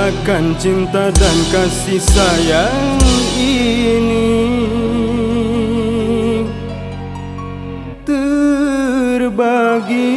akan cinta dan kasih sayang ini terbagi.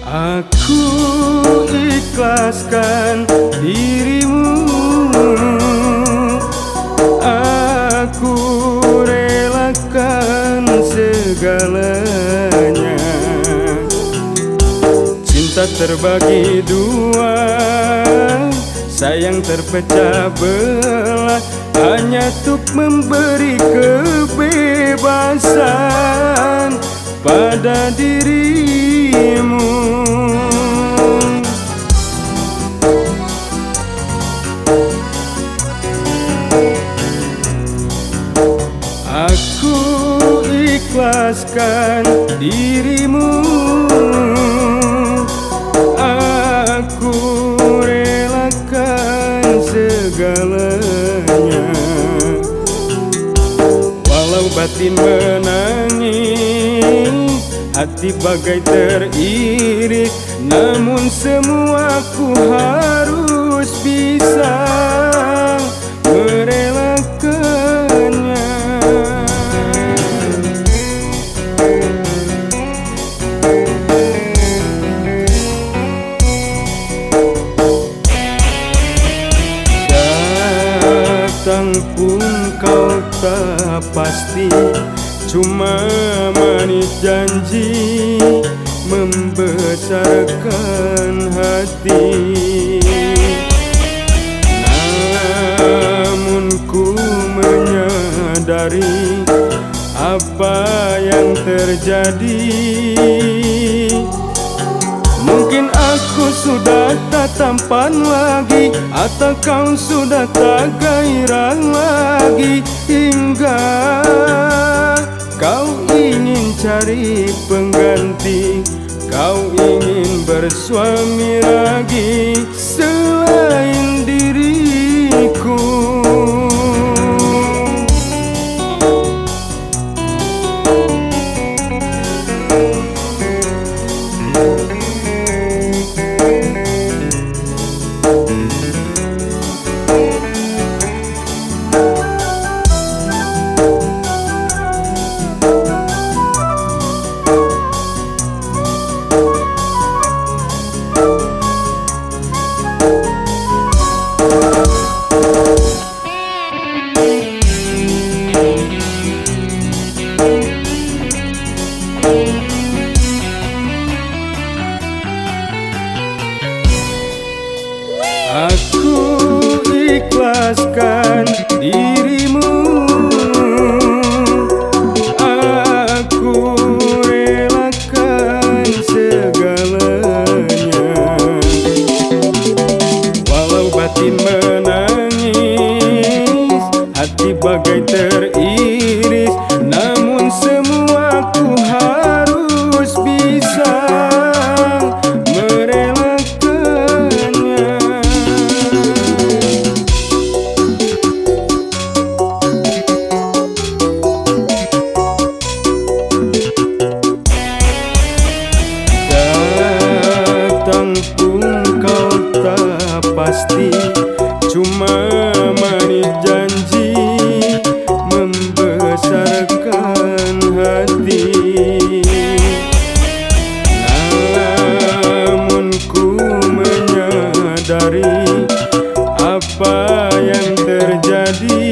Aku ikhlaskan dirimu, aku relakan segalanya. Cinta terbagi dua, sayang terpecah belah, hanya untuk memberi kebebasan pada dirimu. Aku ikhlaskan dirimu, aku relakan segalanya. Walau batin menangis, hati bagai teriris, namun semua ku harus bisa merelakannya. Datang pun kau tak pasti, cuma manis janji membesarkan hati. Namun ku menyadari apa yang terjadi. Mungkin aku sudah tak tampan lagi, atau kau sudah tak gairah lagi, hingga kau ingin cari pengganti, kau ingin bersuami lagi selain diriku. Aku ikhlaskan dirimu, aku relakan segalanya. Walau batin menangis, hati bagai teriris, namun semua ku harus bisa pasti, cuma manis janji membesarkan hati. Namun ku menyadari apa yang terjadi.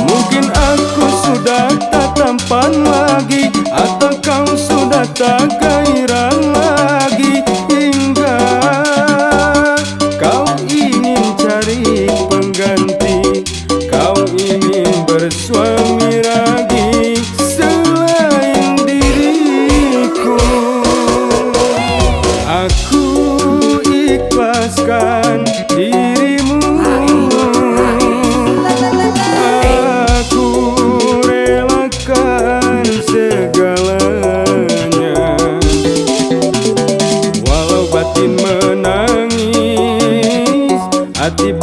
Mungkin aku sudah tak tampan lagi, atau kau sudah tak gairah lagi, hingga kau ingin cari pengganti, kau ingin melepaskan dirimu. Aku relakan segalanya, walau batin menangis, hati